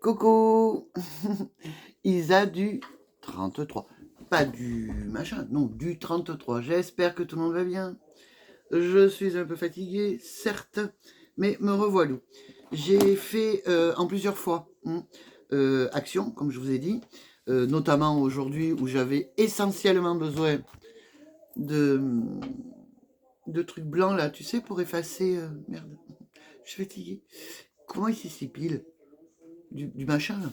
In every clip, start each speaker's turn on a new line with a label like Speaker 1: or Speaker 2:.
Speaker 1: Coucou Isa du 33. Pas du machin, non, du 33. J'espère que tout le monde va bien. Je suis un peu fatigué, certes, mais me revoilà. J'ai fait en plusieurs fois action, comme je vous ai dit, notamment aujourd'hui où j'avais essentiellement besoin de, de trucs blancs, là, tu sais, pour effacer... merde, je suis fatigué. Comment il s'y pile du machin, là.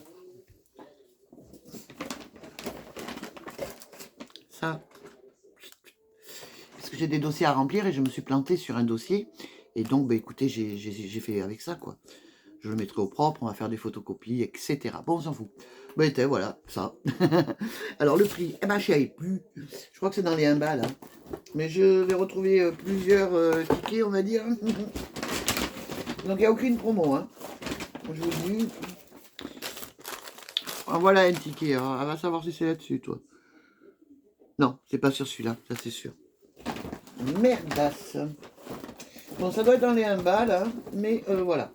Speaker 1: Ça, parce que j'ai des dossiers à remplir et je me suis planté sur un dossier. Et donc, bah, écoutez, j'ai fait avec ça, quoi. Je le mettrai au propre, on va faire des photocopies, etc. Bon, on s'en fout. Ben, voilà, ça. Alors, le prix, eh ben, je savais plus. Je crois que c'est dans les 1 balles. Hein. Mais je vais retrouver plusieurs tickets, on va dire. Donc, il n'y a aucune promo. Hein. Je vous le dis. Ah, voilà un ticket. Alors, elle va savoir si c'est là-dessus, toi. Non, c'est pas sur celui-là, ça c'est sûr. Merdasse. Bon, ça doit être dans les 1 balles, hein, mais voilà.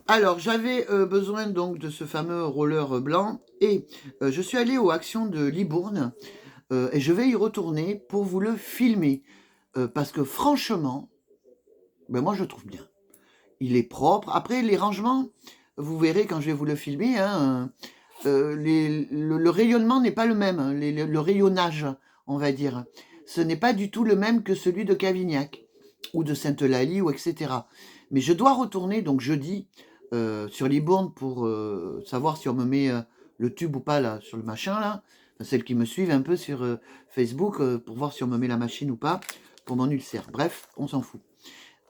Speaker 1: Alors, j'avais besoin donc de ce fameux roller blanc et je suis allé aux actions de Libourne et je vais y retourner pour vous le filmer parce que franchement, ben moi je le trouve bien. Il est propre. Après, les rangements, vous verrez quand je vais vous le filmer, hein, le rayonnement n'est pas le même, hein, le rayonnage, on va dire. Ce n'est pas du tout le même que celui de Cavignac ou de Sainte-Eulalie ou etc. Mais je dois retourner donc jeudi sur Libourne pour savoir si on me met le tube ou pas là sur le machin là. Enfin, celles qui me suivent un peu sur Facebook pour voir si on me met la machine ou pas pour mon ulcère. Bref, on s'en fout.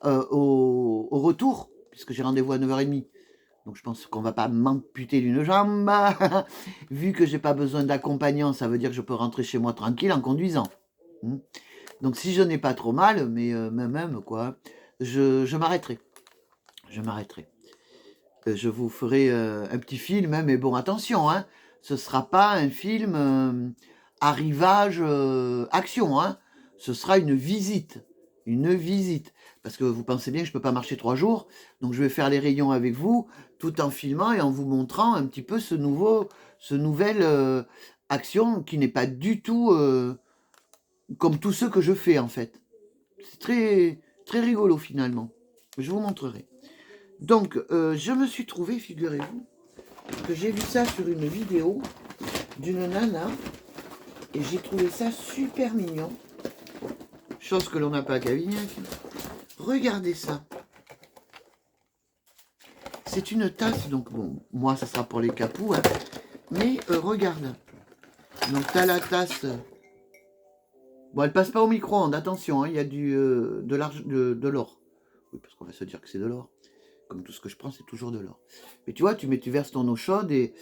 Speaker 1: Au retour, puisque j'ai rendez-vous à 9h30, donc je pense qu'on va pas m'amputer d'une jambe. Vu que j'ai pas besoin d'accompagnant, ça veut dire que je peux rentrer chez moi tranquille en conduisant. Hmm. Donc si je n'ai pas trop mal, mais même quoi, je m'arrêterai. Je m'arrêterai. Je vous ferai un petit film, hein, mais bon, attention, hein, ce sera pas un film arrivage action, hein, ce sera une visite. Une visite. Parce que vous pensez bien que je ne peux pas marcher 3 jours, donc je vais faire les rayons avec vous, tout en filmant et en vous montrant un petit peu ce nouvel action qui n'est pas du tout comme tous ceux que je fais en fait. C'est très, très rigolo finalement. Je vous montrerai. Donc, je me suis trouvé, figurez-vous, que j'ai vu ça sur une vidéo d'une nana et j'ai trouvé ça super mignon. Chose que l'on n'a pas à Cavignac. Regardez ça. C'est une tasse, donc bon, moi ça sera pour les capous, hein, mais regarde. Donc tu as la tasse. Bon, elle passe pas au micro-ondes, attention, hein, il y a de l'or. Oui, parce qu'on va se dire que c'est de l'or. Comme tout ce que je prends, c'est toujours de l'or. Mais tu vois, tu verses ton eau chaude et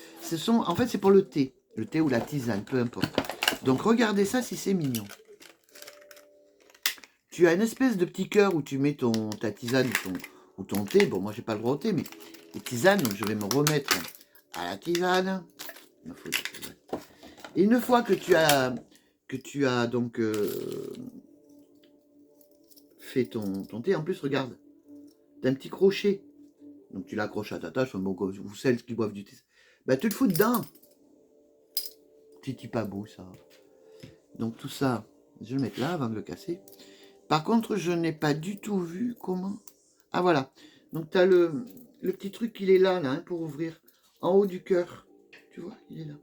Speaker 1: en fait, c'est pour le thé ou la tisane, peu importe. Donc regardez ça si c'est mignon. Tu as une espèce de petit cœur où tu mets ta tisane ou ton thé. Bon, moi, j'ai pas le droit au thé, mais les tisanes, donc je vais me remettre à la tisane. Et une fois que tu as donc fait ton thé, en plus, regarde, t'as un petit crochet. Donc tu l'accroches à ta tâche, bon, vous celles qui boivent du thé. Bah tu le fous dedans. C'est pas beau ça. Donc tout ça, je vais le mettre là avant de le casser. Par contre, je n'ai pas du tout vu comment. Ah voilà. Donc tu as le petit truc, il est là, hein, pour ouvrir. En haut du cœur. Tu vois, il est là.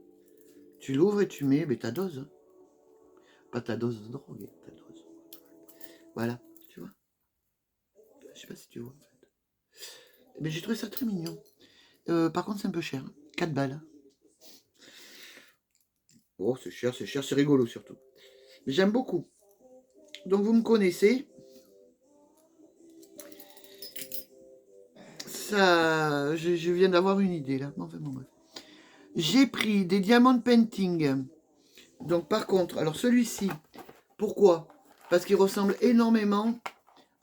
Speaker 1: Tu l'ouvres et tu mets ta dose. Hein. Pas ta dose de drogue, ta dose. Voilà, tu vois. Je sais pas si tu vois en fait. Mais j'ai trouvé ça très mignon. Par contre, c'est un peu cher. 4 balles. Oh, c'est cher, c'est rigolo surtout. Mais j'aime beaucoup. Donc vous me connaissez. Ça, je viens d'avoir une idée là. Enfin, bon, bref. J'ai pris des diamants painting. Donc par contre, alors celui-ci, pourquoi? Parce qu'il ressemble énormément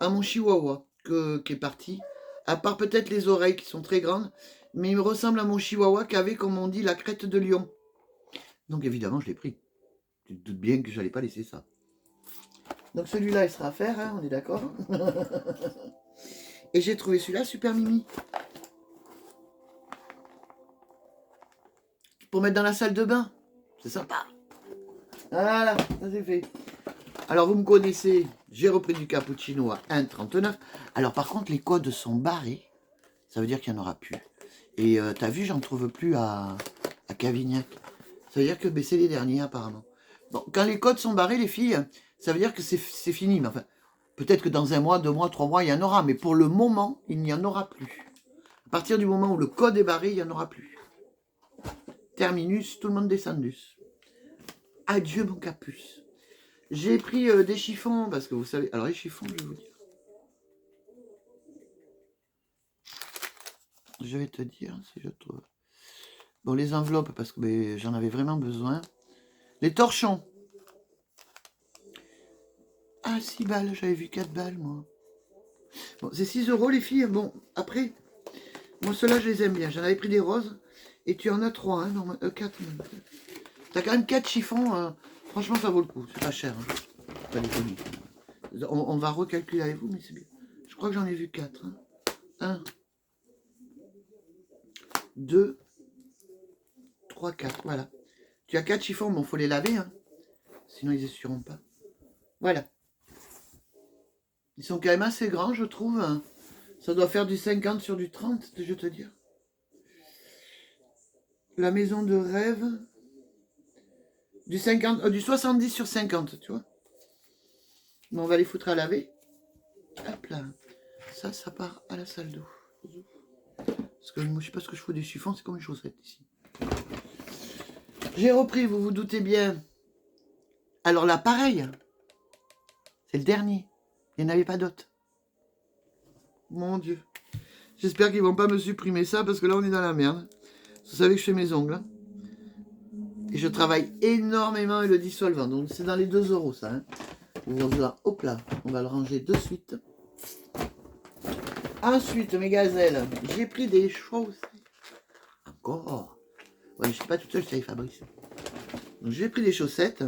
Speaker 1: à mon chihuahua qui est parti. À part peut-être les oreilles qui sont très grandes. Mais il me ressemble à mon chihuahua qui avait, comme on dit, la crête de lion. Donc évidemment, je l'ai pris. Tu te doutes bien que j'allais pas laisser ça. Donc celui-là, il sera à faire, hein, on est d'accord. Et j'ai trouvé celui-là super mimi. pour mettre dans la salle de bain. C'est sympa. Voilà, ça c'est fait. Alors, vous me connaissez, j'ai repris du cappuccino à 1,39. Alors, par contre, les codes sont barrés. Ça veut dire qu'il n'y en aura plus. Et t'as vu, j'en trouve plus à Cavignac. Ça veut dire que c'est les derniers, apparemment. Bon, quand les codes sont barrés, les filles, ça veut dire que c'est fini. Mais enfin, peut-être que dans 1 mois, 2 mois, 3 mois, il y en aura. Mais pour le moment, il n'y en aura plus. À partir du moment où le code est barré, il n'y en aura plus. Terminus, tout le monde descendus. Adieu, mon capuce. J'ai pris des chiffons, parce que vous savez... Alors, les chiffons, je vais vous dire. Je vais te dire si je trouve... Bon, les enveloppes, parce que j'en avais vraiment besoin. Les torchons. Ah, 6 balles, j'avais vu 4 balles, moi. Bon, c'est 6 € les filles. Bon, après, moi, ceux-là, je les aime bien. J'en avais pris des roses. Et tu en as 3, hein, non, 4 même. T'as quand même 4 chiffons. Franchement, ça vaut le coup. C'est pas cher. Hein. Pas les conneries. On va recalculer avec vous, mais c'est bien. Je crois que j'en ai vu 4. Hein. 1, 2, 3, 4. Voilà. Tu as 4 chiffons. Bon, faut les laver. Hein. Sinon, ils essuieront pas. Voilà. Ils sont quand même assez grands, je trouve. Ça doit faire du 50 sur du 30, je te dire. La maison de rêve. Du 70 sur 50, tu vois. Mais on va les foutre à laver. Hop là. Ça part à la salle d'eau. Parce que moi, je sais pas ce que je fous des chiffons, c'est comme une chaussette ici. J'ai repris, vous vous doutez bien. Alors là, pareil. C'est le dernier. Il n'y en avait pas d'autres. Mon Dieu. J'espère qu'ils vont pas me supprimer ça, parce que là, on est dans la merde. Vous savez que je fais mes ongles. Hein. Et je travaille énormément avec le dissolvant. Donc, c'est dans les 2 €, ça. Hein. Hop là, on va le ranger de suite. Ensuite, mes gazelles, j'ai pris des chaussettes. Encore. Ouais, je suis pas toute seule, c'est Fabrice. Donc, j'ai pris des chaussettes.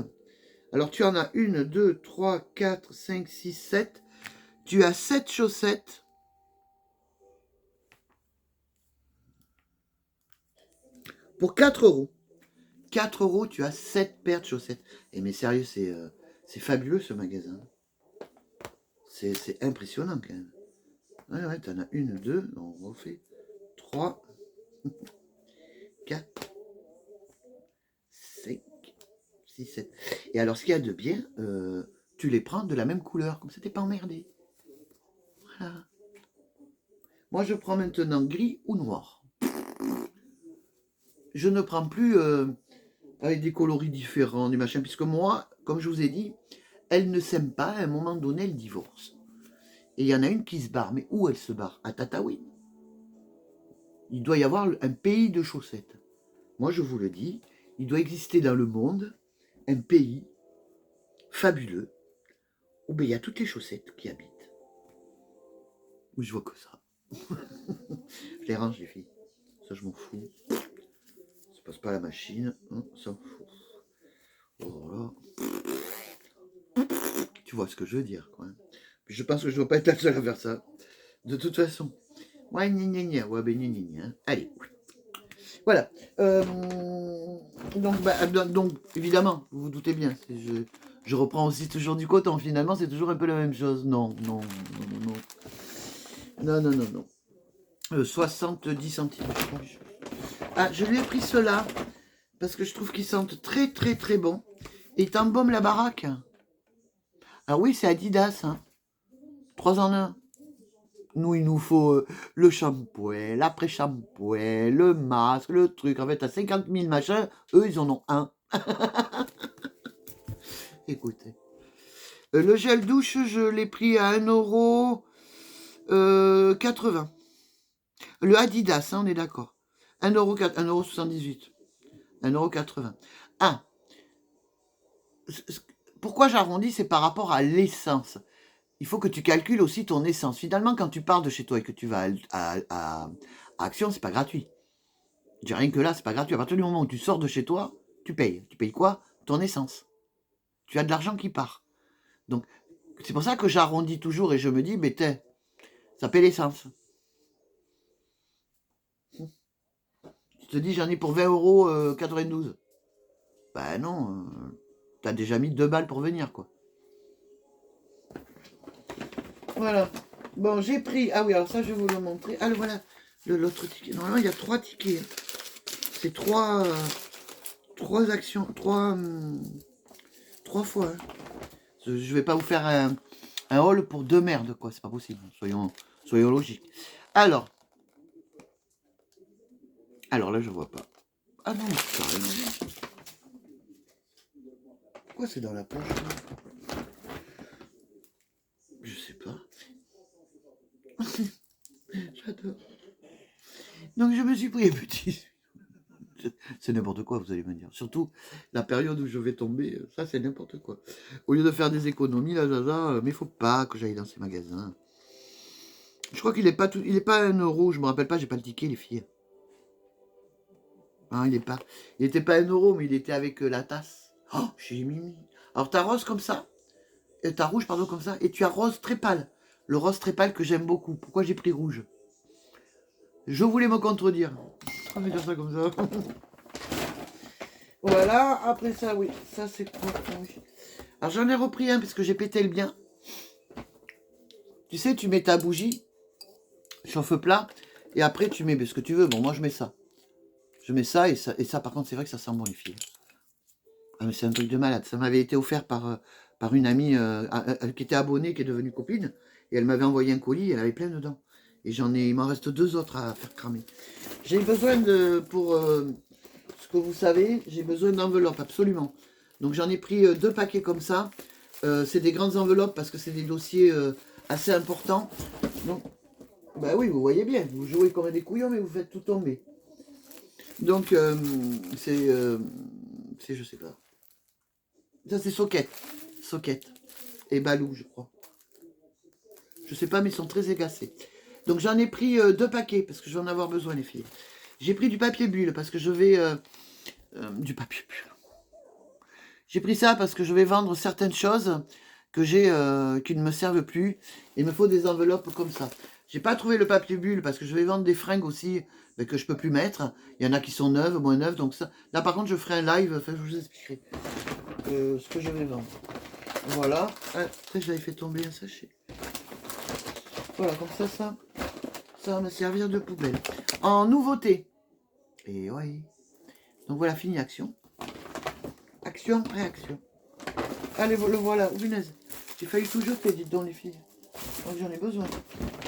Speaker 1: Alors, tu en as 1, 2, 3, 4, 5, 6, 7. Tu as 7 chaussettes. Pour 4 €. 4 €, tu as 7 paires de chaussettes. Et mais sérieux, c'est fabuleux ce magasin. C'est impressionnant quand même. Ouais, t'en as 1, 2, on refait 3, 4, 5, 6, 7. Et alors, ce qu'il y a de bien, tu les prends de la même couleur, comme ça t'es pas emmerdé. Voilà. Moi, je prends maintenant gris ou noir. Je ne prends plus avec des coloris différents, des machins, puisque moi, comme je vous ai dit, elle ne s'aime pas, à un moment donné, elle divorce. Et il y en a une qui se barre. Mais où elle se barre? À Tataouine. Il doit y avoir un pays de chaussettes. Moi, je vous le dis, il doit exister dans le monde un pays fabuleux où il y a toutes les chaussettes qui habitent. Où je vois que ça. Je les range, les filles. Ça, je m'en fous. Ça passe pas à la machine. Hein, ça m'en fout. Oh là. Tu vois ce que je veux dire, quoi. Je pense que je ne dois pas être la seule à faire ça. De toute façon. Ouais, gna. Ouais, ben gna. Hein. Allez. Voilà. Donc, évidemment, vous vous doutez bien. Je reprends aussi toujours du coton. Finalement, c'est toujours un peu la même chose. Non. Non. 70 centimes. Ah, je lui ai pris ceux-là parce que je trouve qu'ils sentent très très très bon. Et ils t'embaument la baraque. Alors oui, c'est Adidas. Hein. 3 en 1. Nous, il nous faut le shampoing, l'après-shampoing, le masque, le truc. En fait, t'as 50 000 machins. Eux, ils en ont un. Écoutez. Le gel douche, je l'ai pris à 1,80 €. Le Adidas, hein, on est d'accord. 1,78 €. 1,80 €. Ah. Pourquoi j'arrondis? C'est par rapport à l'essence. Il faut que tu calcules aussi ton essence. Finalement, quand tu pars de chez toi et que tu vas à Action, c'est pas gratuit. Je dis rien que là, c'est pas gratuit. À partir du moment où tu sors de chez toi, tu payes. Tu payes quoi? Ton essence. Tu as de l'argent qui part. Donc, c'est pour ça que j'arrondis toujours et je me dis, mais ça paie l'essence. Tu te dis, j'en ai pour 20 € 92. Bah non, t'as déjà mis 2 balles pour venir, quoi. Voilà. Bon, j'ai pris... Ah oui, alors ça, je vais vous le montrer. Ah, voilà, l'autre ticket. Normalement, il y a 3 tickets. C'est 3 actions, 3 fois. Hein. Je vais pas vous faire un haul pour 2 merdes, quoi. C'est pas possible. Soyons logiques. Alors là, je vois pas. Ah non, ça n'a rien à voir. Pourquoi c'est dans la poche là? Je sais pas. J'adore. Donc je me suis pris un petit. C'est n'importe quoi, vous allez me dire. Surtout la période où je vais tomber, ça c'est n'importe quoi. Au lieu de faire des économies, là, mais faut pas que j'aille dans ces magasins. Je crois qu'il est pas tout, il est pas à 1 €, je me rappelle pas, j'ai pas le ticket, les filles. Hein, il était pas à 1 €, mais il était avec la tasse. Oh, j'ai mis. Alors t'as rose comme ça, t'as rouge pardon comme ça, et tu as rose très pâle. Le rose très pâle que j'aime beaucoup. Pourquoi j'ai pris rouge? Je voulais me contredire. On va dire ça comme ça. Voilà, après ça, oui, ça c'est quoi? Alors j'en ai repris un parce que j'ai pété le bien. Tu sais, tu mets ta bougie, chauffe plat, et après tu mets ce que tu veux. Bon, moi je mets ça. Je mets ça, et ça par contre, c'est vrai que ça sent bon, les filles. Ah, mais c'est un truc de malade. Ça m'avait été offert par une amie qui était abonnée, qui est devenue copine, et elle m'avait envoyé un colis, elle avait plein dedans. Et il m'en reste 2 autres à faire cramer. J'ai besoin pour ce que vous savez, j'ai besoin d'enveloppes, absolument. Donc j'en ai pris 2 paquets comme ça. C'est des grandes enveloppes parce que c'est des dossiers assez importants. Donc, bah oui, vous voyez bien, vous jouez comme des couillons, mais vous faites tout tomber. Donc, je sais pas. Ça, c'est Socket. Et Balou, je crois. Je sais pas, mais ils sont très égacés. Donc, j'en ai pris 2 paquets, parce que je vais en avoir besoin, les filles. J'ai pris du papier bulle, parce que je vais... du papier bulle. J'ai pris ça parce que je vais vendre certaines choses que j'ai qui ne me servent plus. Il me faut des enveloppes comme ça. J'ai pas trouvé le papier bulle parce que je vais vendre des fringues aussi que je peux plus mettre. Il y en a qui sont neuves, moins neuves. Donc ça. Là par contre je ferai un live, enfin, je vous expliquerai ce que je vais vendre. Voilà. Ah, après j'avais fait tomber un sachet. Voilà, comme ça va me servir de poubelle. En nouveauté. Et oui. Donc voilà, fini action. Action, réaction. Allez, le voilà, punaise. J'ai failli tout jeter, dites donc les filles. Donc j'en ai besoin.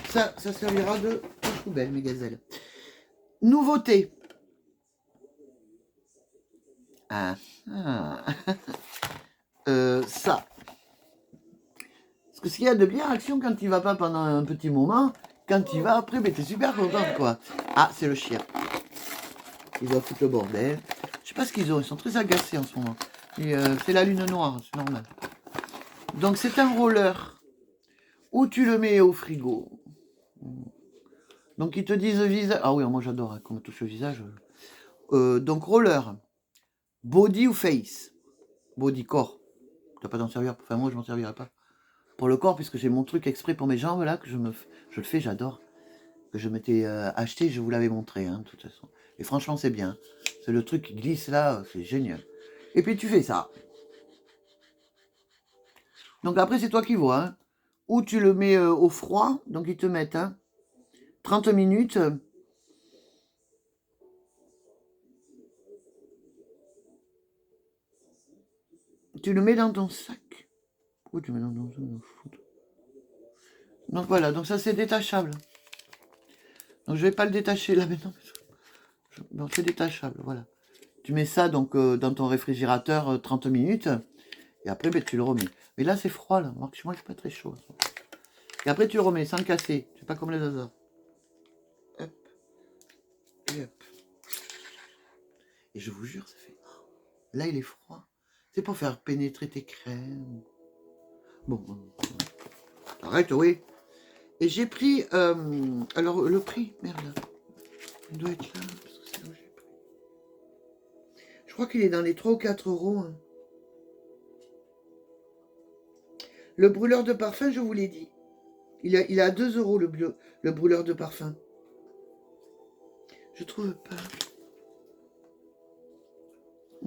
Speaker 1: Ça servira de poubelle, mes gazelles. Nouveauté. Ah, ah. Ça. Parce que ce qu'il y a de bien action quand il va pas pendant un petit moment, quand il va après, mais t'es super content, quoi. Ah, c'est le chien. Il doit foutre le bordel. Je sais pas ce qu'ils ont, ils sont très agacés en ce moment. C'est la lune noire, c'est normal. Donc c'est un roller où tu le mets au frigo. Donc ils te disent visage. Ah oui, moi j'adore hein, quand on touche le visage. Donc roller, body ou face? Body, corps. Tu vas pas t'en servir. Enfin moi je m'en servirai pas. Pour le corps, puisque j'ai mon truc exprès pour mes jambes là, que je le fais, j'adore. Que je m'étais acheté, je vous l'avais montré, hein, de toute façon. Et franchement c'est bien. C'est le truc qui glisse là, c'est génial. Et puis tu fais ça. Donc après c'est toi qui vois. Hein. Ou tu le mets au froid, donc ils te mettent 30 minutes. Tu le mets dans ton sac. Pourquoi tu mets dans ton sac? Donc voilà, donc ça c'est détachable. Donc je vais pas le détacher là maintenant. Non, c'est détachable, voilà. Tu mets ça donc dans ton réfrigérateur 30 minutes. Et après ben, tu le remets. Mais là c'est froid là. Moi je suis pas très chaud. Et après tu le remets sans le casser. C'est pas comme les hasards. Hop. Et hop. Et je vous jure, ça fait. Là il est froid. C'est pour faire pénétrer tes crèmes. Bon. Arrête, oui. Et j'ai pris. Alors le prix, merde. Il doit être là. Parce que c'est là où j'ai pris. Je crois qu'il est dans les 3 ou 4 euros. Hein. Le brûleur de parfum, je vous l'ai dit. Il est à 2 € le brûleur de parfum. Je trouve pas.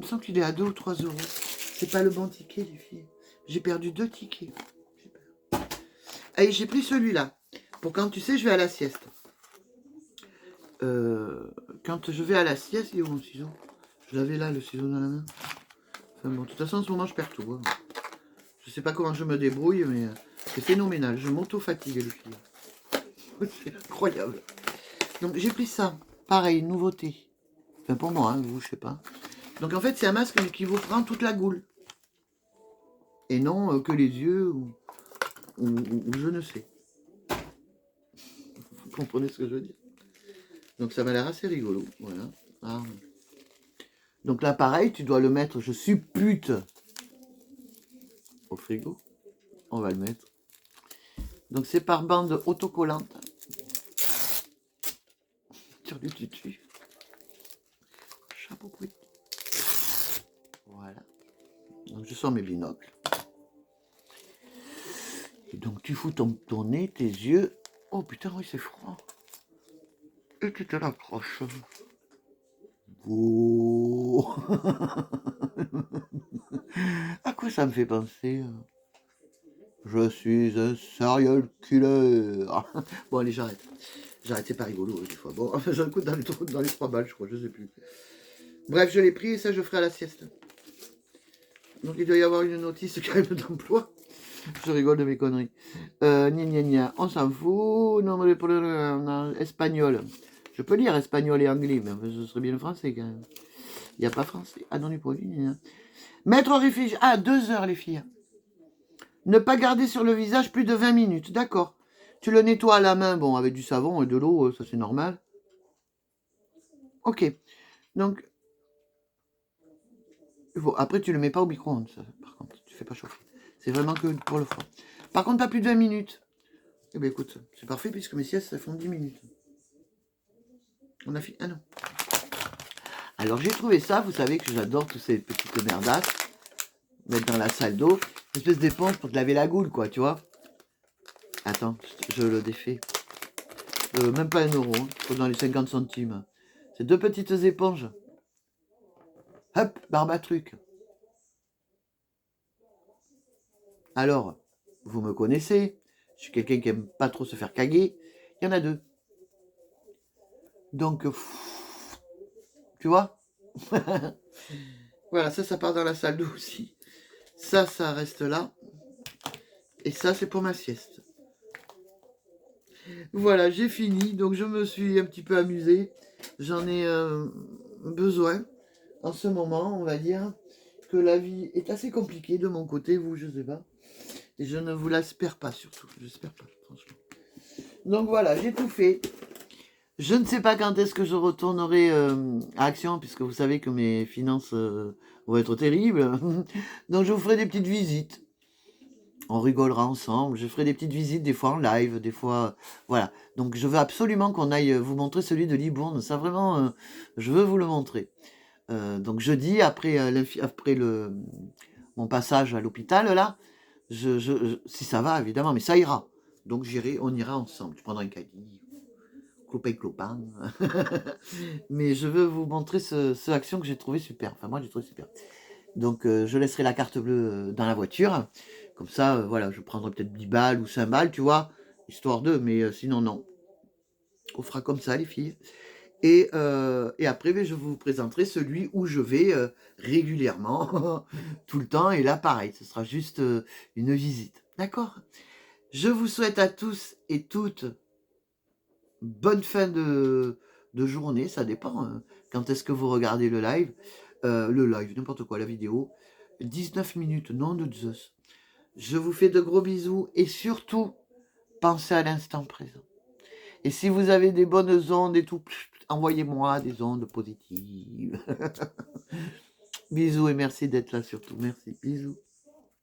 Speaker 1: me semble qu'il est à 2 ou 3 euros. C'est pas le bon ticket, les filles. J'ai perdu 2 tickets. Allez, j'ai pris celui-là. Pour quand tu sais, je vais à la sieste. Quand je vais à la sieste, il est où mon ciseau? Je l'avais là, le ciseau dans la main. Enfin bon, de toute façon, en ce moment, je perds tout. Hein. Je sais pas comment je me débrouille, mais c'est phénoménal. Je m'auto-fatigue, les filles. C'est incroyable. Donc, j'ai pris ça. Pareil, nouveauté. Enfin, pour moi, hein, vous, je sais pas. Donc, en fait, c'est un masque qui vous prend toute la goule. Et non que les yeux ou je ne sais. Vous comprenez ce que je veux dire? Donc ça m'a l'air assez rigolo. Voilà. Ah. Donc là, pareil, tu dois le mettre, je suppute, au frigo. On va le mettre. Donc c'est par bande autocollante. Sur du tutu. Chapeau couille. Voilà. Donc je sors mes binocles. Et donc tu fous ton nez, tes yeux. Oh putain, oui, c'est froid. Et tu te l'accroches. Oh. À quoi ça me fait penser? Je suis un serial killer. Bon, allez, j'arrête. J'arrête, c'est pas rigolo, des fois. Bon, j'ai un coup dans les 3 balles, je crois, je sais plus. Bref, je l'ai pris et ça, je ferai à la sieste. Donc, il doit y avoir une notice quand même d'emploi. Je rigole de mes conneries. Gna gna gna, on s'en fout. Non, mais pour espagnol. Je peux lire espagnol et anglais, mais ce serait bien le français quand même. Il n'y a pas français. Ah non, du produit. Mettre au réfugié. Ah, 2 heures, les filles. Ne pas garder sur le visage plus de 20 minutes. D'accord. Tu le nettoies à la main, bon, avec du savon et de l'eau, ça c'est normal. Ok. Donc, bon, après, tu le mets pas au micro-ondes, par contre. Tu fais pas chauffer. C'est vraiment que pour le froid. Par contre, pas plus de 20 minutes. Eh bien, écoute, c'est parfait puisque mes siestes, ça font 10 minutes. On a fait... Ah non. Alors, j'ai trouvé ça. Vous savez que j'adore tous ces petites merdasses. Mettre dans la salle d'eau. Une espèce d'éponge pour te laver la goule, quoi, tu vois. Attends, je le défais. Même pas 1 euro, hein, dans les 50 centimes. C'est 2 petites éponges. Hop, barbatruc. Alors, vous me connaissez. Je suis quelqu'un qui aime pas trop se faire caguer. Il y en a 2. Donc, tu vois. Voilà, ça part dans la salle d'eau aussi. Ça reste là. Et ça, c'est pour ma sieste. Voilà, j'ai fini. Donc, je me suis un petit peu amusée. J'en ai besoin. En ce moment, on va dire que la vie est assez compliquée de mon côté. Vous, je sais pas. Et je ne vous l'espère pas, surtout. J'espère pas, franchement. Donc, voilà, j'ai tout fait. Je ne sais pas quand est-ce que je retournerai à Action, puisque vous savez que mes finances vont être terribles. Donc je vous ferai des petites visites. On rigolera ensemble. Je ferai des petites visites, des fois en live, des fois... Voilà. Donc je veux absolument qu'on aille vous montrer celui de Libourne. Ça vraiment, je veux vous le montrer. Donc jeudi, après mon passage à l'hôpital, là, si ça va, évidemment, mais ça ira. Donc on ira ensemble. Je prendrai un caddie. Clopin. Mais je veux vous montrer ce action que j'ai trouvé super. Enfin, moi, j'ai trouvé super. Donc, je laisserai la carte bleue dans la voiture. Comme ça, voilà, je prendrai peut-être 10 balles ou 5 balles, tu vois, histoire d'eux. Mais sinon, non. On fera comme ça, les filles. Et après, je vous présenterai celui où je vais régulièrement, tout le temps. Et là, pareil, ce sera juste une visite. D'accord? Je vous souhaite à tous et toutes bonne fin de journée, ça dépend quand est-ce que vous regardez le live, n'importe quoi, la vidéo. 19 minutes, non de Zeus. Je vous fais de gros bisous et surtout, pensez à l'instant présent. Et si vous avez des bonnes ondes et tout, envoyez-moi des ondes positives. Bisous et merci d'être là surtout. Merci, bisous.